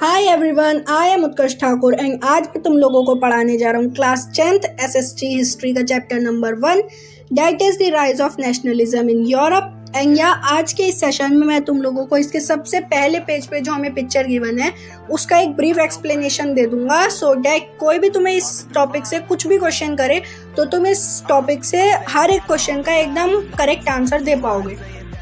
Hi everyone, I am Utkarsh Thakur and आज मैं तुम लोगों को पढ़ाने जा रहा हूँ क्लास 10th SST हिस्ट्री का chapter number 1 that is the rise of nationalism in Europe. And या आज के इस सेशन में मैं तुम लोगों को इसके सबसे पहले पेज पे जो हमें पिक्चर गिवन है उसका एक ब्रीफ एक्सप्लेनेशन दे दूंगा सो डैट कोई भी तुम्हें इस टॉपिक से कुछ भी क्वेश्चन करे तो तुम इस टॉपिक से हर एक क्वेश्चन का एकदम करेक्ट आंसर दे पाओगे।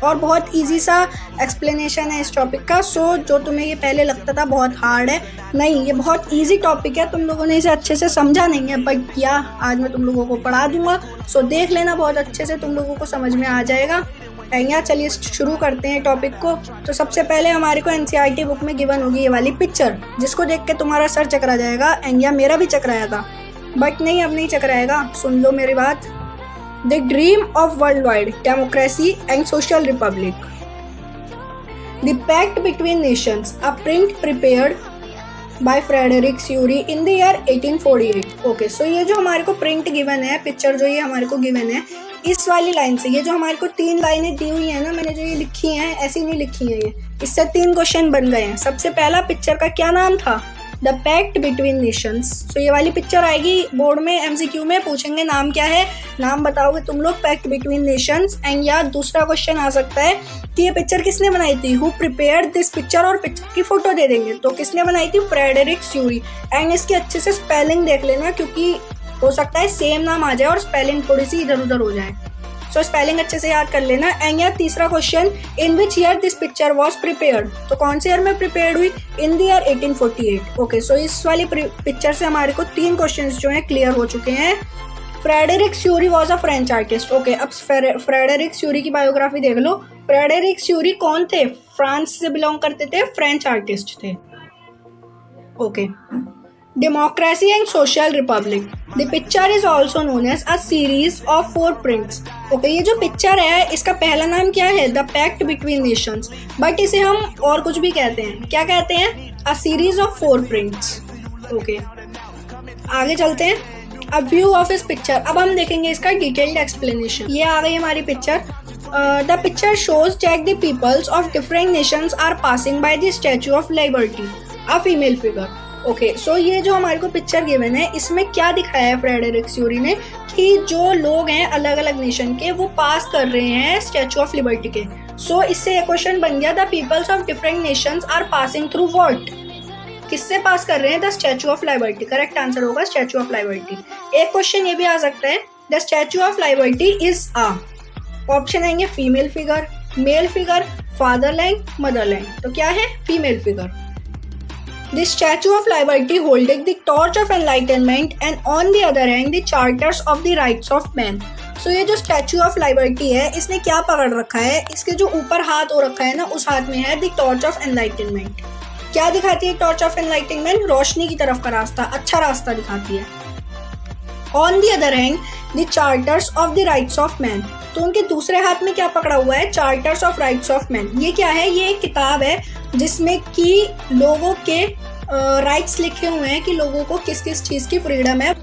और बहुत इजी सा एक्सप्लेनेशन है इस टॉपिक का। सो जो तुम्हें ये पहले लगता था बहुत हार्ड है, नहीं, ये बहुत इजी टॉपिक है। तुम लोगों ने इसे अच्छे से समझा नहीं है बट या आज मैं तुम लोगों को पढ़ा दूंगा। सो देख लेना, बहुत अच्छे से तुम लोगों को समझ में आ जाएगा। एंड या चलिए शुरू करते हैं टॉपिक को। तो सबसे पहले हमारे को NCERT बुक में गिवन होगी ये वाली पिक्चर, जिसको देख के तुम्हारा सर चकरा जाएगा। एंड या मेरा भी चकराया था बट नहीं, अब नहीं चकराएगा। सुन लो मेरी बात। The dream of worldwide democracy and social republic. The Pact Between Nations, a print prepared by Frederick Seward in the year 1848. Okay, so ये जो हमारे को प्रिंट गिवन है, पिक्चर जो ये हमारे को गिवन है, इस वाली लाइन से, ये जो हमारे को 3 लाइनें दी हुई है ना, मैंने जो ये लिखी हैं ऐसी नहीं लिखी है, ये इससे 3 क्वेश्चन बन गए हैं। सबसे पहला पिक्चर का क्या नाम था? The pact between nations. So ये वाली पिक्चर आएगी बोर्ड में, MCQ में पूछेंगे नाम क्या है, नाम बताओगे तुम लोग, पैक्ट बिटवीन नेशंस। एंड या दूसरा क्वेश्चन आ सकता है कि ये पिक्चर किसने बनाई थी, हु प्रिपेयर्ड दिस पिक्चर, और पिक्चर की फोटो दे देंगे तो किसने बनाई थी, फ्रेडरिक स्यूरी। एंड इसकी अच्छे से स्पेलिंग देख लेना क्योंकि हो सकता है सेम नाम आ जाए और स्पेलिंग थोड़ी सी इधर उधर हो जाए। सो स्पेलिंग अच्छे से याद कर लेना। एंड या तीसरा question, in which year this picture was prepared, तो कौन से ईयर में प्रिपेयर्ड हुई, इन द ईयर 1848। ओके, सो इस वाली पिक्चर से हमारे को 3 क्वेश्चंस जो हैं क्लियर हो चुके हैं। Frederic Sorrieu was a French artist. Okay, अब फ्रेडरिक स्यूरी की बायोग्राफी देख लो। फ्रेडरिक स्यूरी कौन थे, फ्रांस से बिलोंग करते थे, फ्रेंच आर्टिस्ट थे। Okay, Democracy and Social Republic. The picture is also known as a series of 4 prints. Okay, ये जो पिक्चर है इसका पहला नाम क्या है, The Pact Between Nations, but इसे हम और कुछ भी कहते हैं। क्या कहते हैं? A series of 4 prints. Okay, आगे चलते हैं। A view of this picture. अब हम देखेंगे इसका डिटेल्ड एक्सप्लेनेशन। ये आ गई हमारी picture. The picture shows that the peoples of different nations are passing by the Statue of Liberty, a female figure. Okay, so ये जो हमारे को पिक्चर गिवन है इसमें क्या दिखाया है फ्रेडरिक स्यूरी ने कि जो लोग हैं अलग अलग नेशन के वो पास कर रहे हैं स्टैचू ऑफ लिबर्टी के। सो इससे एक क्वेश्चन बन गया, the peoples of different nations are passing through what, किससे पास कर रहे हैं, the Statue of Liberty. Correct answer होगा स्टैचू ऑफ लिबर्टी। एक क्वेश्चन ये भी आ सकता है, the Statue of Liberty is a, option आएंगे female figure, male figure, fatherland, motherland. तो क्या है, female figure. The Statue of Liberty holding the torch of enlightenment and on the other hand the charters of the rights of man. So ये जो Statue of Liberty है इसने क्या पकड़ रखा है, इसके जो ऊपर हाथ हो रखा है ना उस हाथ में है the torch of enlightenment। क्या दिखाती है torch of enlightenment? रोशनी की तरफ का रास्ता, अच्छा रास्ता दिखाती है। On the other hand the charters of the rights of man, तो उनके दूसरे हाथ में क्या पकड़ा हुआ है, charters of rights of man. ये क्या है, ये एक किताब है जिसमें कि लोगों के राइट्स लिखे हुए हैं कि लोगों को किस किस चीज़ की फ्रीडम है।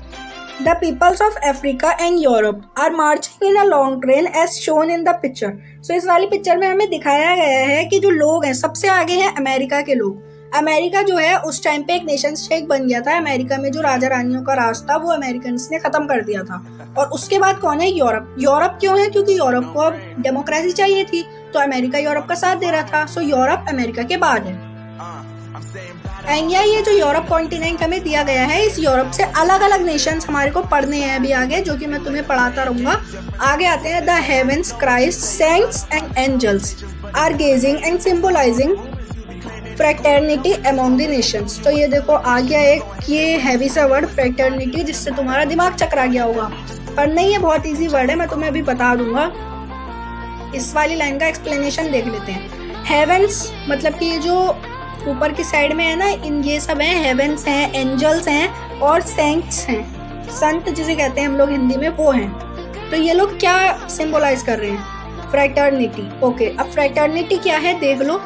The peoples of Africa and Europe are marching in a long train as shown in the picture. So इस वाली पिक्चर में हमें दिखाया गया है कि जो लोग हैं सबसे आगे हैं अमेरिका के लोग। अमेरिका जो है उस टाइम पे एक नेशन स्टेट बन गया था। अमेरिका में जो राजा रानियों का राज था वो अमेरिकन्स ने खत्म कर दिया था। और उसके बाद कौन है, यूरोप। यूरोप क्यों है, क्योंकि यूरोप को अब डेमोक्रेसी चाहिए थी तो अमेरिका यूरोप का साथ दे रहा था। सो यूरोप अमेरिका के बाद है। एंड ये जो यूरोप कॉन्टिनेंट हमें दिया गया है, इस यूरोप से अलग अलग नेशंस हमारे को पढ़ने हैं अभी आगे, जो कि मैं तुम्हें पढ़ाता रहूंगा। आगे आते हैं, the heavens, Christ, saints and angels are gazing and symbolising fraternity among the nations. तो ये देखो आ गया एक ये हैवी सा वर्ड फ्रैटर्निटी, जिससे तुम्हारा दिमाग चकरा गया होगा, पर नहीं, ये बहुत इजी वर्ड है, मैं तुम्हें अभी बता दूंगा। इस वाली लाइन का एक्सप्लेनेशन देख लेते हैं। हेवंस मतलब कि ये जो ऊपर की साइड में है ना, इन ये सब हैं, हेवंस हैं, एंजल्स हैं और सेंट्स हैं, संत जिसे कहते हैं हम लोग हिंदी में, वो हैं। तो ये लोग क्या सिंबलाइज कर रहे हैं, फ्रैटर्निटी। ओके, अब फ्रैटर्निटी क्या है देख लो,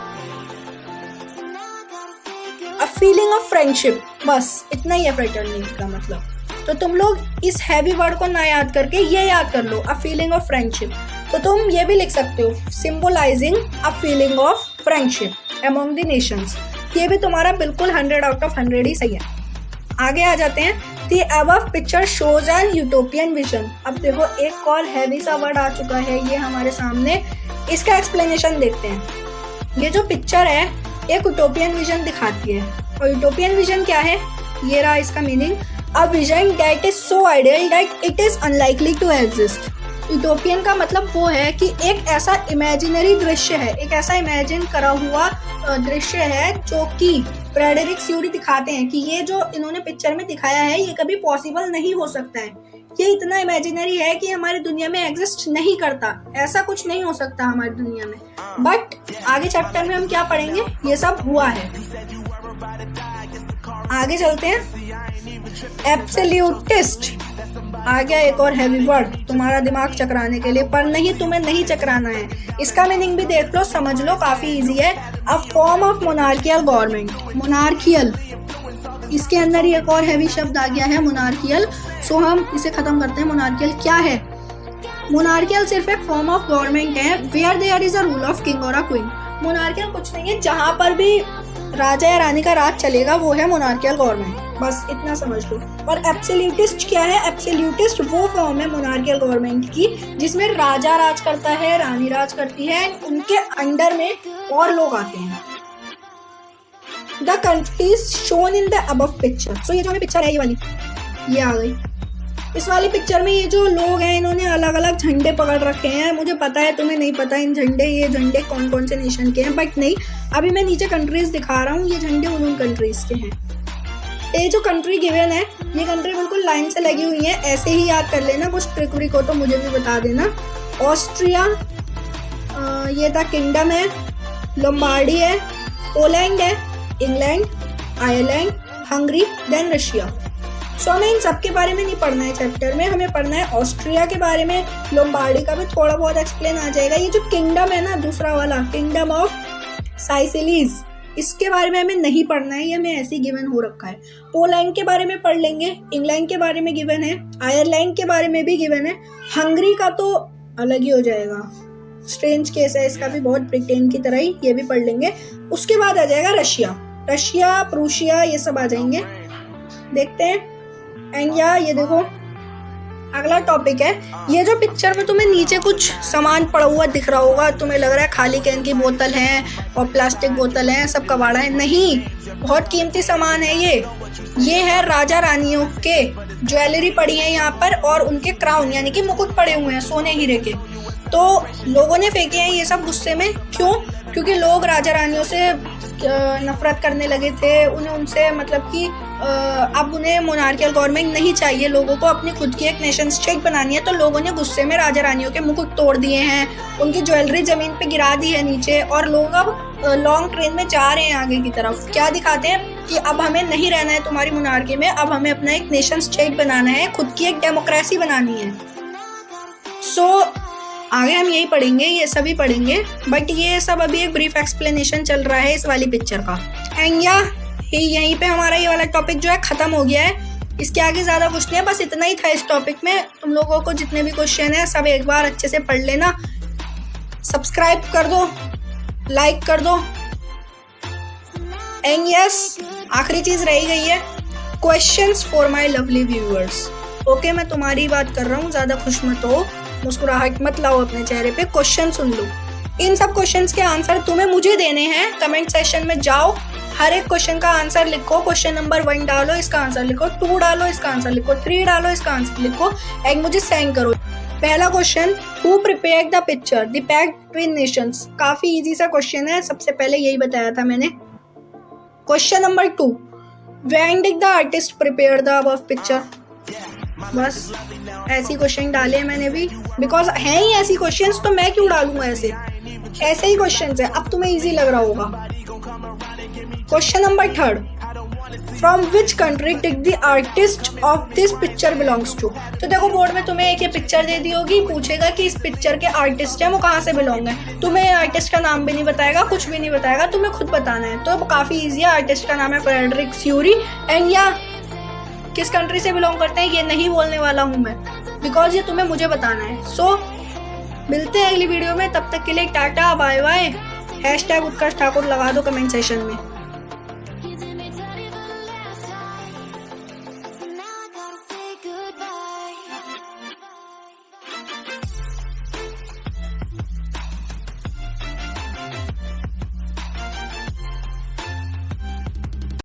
अ फीलिंग ऑफ फ्रेंडशिप, बस इतना ही है फ्रैटर्निटी का मतलब। तो तुम लोग इस हैवी वर्ड को ना याद करके ये याद कर लो, अ फीलिंग ऑफ फ्रेंडशिप। तो तुम ये भी लिख सकते हो, symbolising a feeling of friendship among the Nations. ये भी तुम्हारा बिल्कुल 100 आउट ऑफ 100 ही सही है। आगे आ जाते हैं। The above picture shows an utopian vision। अब देखो एक और हैवी सा वर्ड आ चुका है ये हमारे सामने, इसका एक्सप्लेनेशन देखते हैं। ये जो पिक्चर है एक यूटोपियन विजन दिखाती है, और यूटोपियन विजन क्या है, ये रहा इसका meaning. A vision that is so ideal that it is unlikely to exist. Utopian का मतलब वो है कि एक ऐसा इमेजिनरी दृश्य है, एक ऐसा इमेजिन करा हुआ दृश्य है जो कि फ्रेडरिक स्यूरी दिखाते हैं कि ये जो इन्होंने पिक्चर में दिखाया है ये कभी पॉसिबल नहीं हो सकता है, ये इतना इमेजिनरी है कि हमारी दुनिया में एग्जिस्ट नहीं करता, ऐसा कुछ नहीं हो सकता हमारी दुनिया में। बट आगे चैप्टर में हम क्या पढ़ेंगे, ये सब हुआ है। आगे चलते हैं। एब्सोल्यूटिस्ट आ गया एक और हैवी वर्ड तुम्हारा दिमाग चकराने के लिए, पर नहीं, तुम्हें नहीं चकराना है। इसका मीनिंग भी देख लो, समझ लो, काफी इजी है। A form of monarchial government. Monarchial, इसके अंदर ही एक और हैवी शब्द आ गया है मोनार्कियल। सो हम इसे खत्म करते हैं। मोनार्कियल क्या है? मोनार्कियल सिर्फ एक फॉर्म ऑफ गवर्नमेंट है where there is a rule of king और अ क्वीन। मोनार्कियल कुछ नहीं है, जहां पर भी राजा या रानी का राज चलेगा वो है मोनार्कियल गवर्नमेंट, बस इतना समझ लो। और एब्सोल्यूटिस्ट क्या है? एब्सोल्यूटिस्ट वो फॉर्म है मोनार्कियल गवर्नमेंट की जिसमें राजा राज करता है, रानी राज करती है, उनके अंडर में और लोग आते हैं। The countries shown in the above picture. So ये जो हमें पिक्चर है ये वाली, ये आ गई। इस वाली पिक्चर में ये जो लोग हैं इन्होंने अलग अलग झंडे पकड़ रखे हैं। मुझे पता है तुम्हें नहीं पता इन ये झंडे कौन कौन से नेशन के हैं, बट नहीं, अभी मैं नीचे कंट्रीज दिखा रहा हूँ, ये झंडे उन कंट्रीज के हैं। ये जो कंट्री गिवन है ये कंट्री बिल्कुल लाइन से लगी हुई है, ऐसे ही याद कर लेना, कुछ ट्रिक व्रिक हो तो मुझे भी बता देना। ऑस्ट्रिया, ये था किंगडम है, लोम्बार्डी है, पोलैंड है, England, Ireland, Hungary, then Russia. So हमें इन सब के बारे में नहीं पढ़ना है चैप्टर में, हमें पढ़ना है ऑस्ट्रिया के बारे में, लोम्बार्डी का भी थोड़ा बहुत एक्सप्लेन आ जाएगा। ये जो किंगडम है ना, दूसरा वाला किंगडम ऑफ साइसिलीज, इसके बारे में हमें नहीं पढ़ना है, ये हमें ऐसे ही गिवन हो रखा है। पोलैंड के बारे में पढ़ लेंगे, इंग्लैंड के बारे में गिवन है, आयरलैंड के बारे में भी गिवन है, हंगरी का तो अलग ही हो जाएगा, स्ट्रेंज केस है इसका भी, बहुत ब्रिटेन की तरह ही, ये भी पढ़ लेंगे। उसके बाद आ जाएगा रशिया, प्रूशिया, ये सब आ जाएंगे, देखते हैं। एंड ये देखो अगला टॉपिक है। ये जो पिक्चर में तुम्हें नीचे कुछ सामान पड़ा हुआ दिख रहा होगा, तुम्हें लग रहा है खाली कैन की बोतल है और प्लास्टिक बोतल है, सब कबाड़ा है, नहीं, बहुत कीमती सामान है ये है राजा रानियों के ज्वेलरी पड़ी है यहाँ पर, और उनके क्राउन यानी कि मुकुट पड़े हुए हैं सोने हीरे के। तो लोगों ने फेंके हैं ये सब गुस्से में, क्यों? क्योंकि लोग राजा रानियों से नफरत करने लगे थे, उन्हें उनसे मतलब कि अब उन्हें मोनार्कियल गवर्नमेंट नहीं चाहिए, लोगों को अपनी खुद की एक नेशन स्टेट बनानी है। तो लोगों ने गुस्से में राजा रानियों के मुकुट तोड़ दिए हैं, उनकी ज्वेलरी जमीन पे गिरा दी है नीचे, और लोग अब लॉन्ग ट्रेन में जा रहे हैं आगे की तरफ। क्या दिखाते हैं कि अब हमें नहीं रहना है तुम्हारी मोनार्की में, अब हमें अपना एक नेशन स्टेट बनाना है, खुद की एक डेमोक्रेसी बनानी है। सो आगे हम यही पढ़ेंगे, ये सभी पढ़ेंगे, बट ये सब अभी एक ब्रीफ एक्सप्लेनेशन चल रहा है इस वाली पिक्चर का। एंड यहीं पे हमारा ये वाला टॉपिक जो है खत्म हो गया है, इसके आगे ज़्यादा कुछ नहीं है, बस इतना ही था इस टॉपिक में। तुम लोगों को जितने भी क्वेश्चन है सब एक बार अच्छे से पढ़ लेना, सब्सक्राइब कर दो, लाइक कर दो। एंड आखिरी चीज़ रह गई है, questions for my lovely viewers. Okay, मैं तुम्हारी बात कर रहा हूँ, ज़्यादा खुश मत हो, मुस्कुराहट मत लाओ अपने चेहरे पे, क्वेश्चन सुन लो। इन सब क्वेश्चंस के आंसर तुम्हें मुझे देने हैं। कमेंट सेक्शन में जाओ, हर एक क्वेश्चन का आंसर लिखो, क्वेश्चन नंबर 1 डालो, इसका आंसर लिखो, 2 डालो, इसका आंसर लिखो, 3 डालो, इसका आंसर लिखो, एंड मुझे सेंड करो। पहला question, who prepared the picture the pact between nations. काफी इजी सा क्वेश्चन है, सबसे पहले यही बताया था मैंने। Question number 2, when did the artist prepare the above picture. बस ऐसी क्वेश्चन डाले मैंने भी, बिकॉज है ही ऐसी क्वेश्चंस, तो मैं क्यों डालूंगा ऐसे ही क्वेश्चंस है, अब तुम्हें इजी लग रहा होगा। Question number 3, from which country did the artist of this picture belongs to. तो देखो बोर्ड में तुम्हें एक ये पिक्चर दे दी होगी, पूछेगा कि इस पिक्चर के आर्टिस्ट है वो कहाँ से बिलोंग है, तुम्हें आर्टिस्ट का नाम भी नहीं बताएगा, कुछ भी नहीं बताएगा, तुम्हें खुद बताना है। तो काफी ईजी है, आर्टिस्ट का नाम है फ्रेडरिक स्यूरी, एंड किस कंट्री से बिलोंग करते हैं ये नहीं बोलने वाला हूँ मैं, बिकॉज ये तुम्हें मुझे बताना है। सो मिलते हैं अगली वीडियो में, तब तक के लिए टाटा बाय बाय। #उत्कर्ष ठाकुर लगा दो कमेंट सेशन में।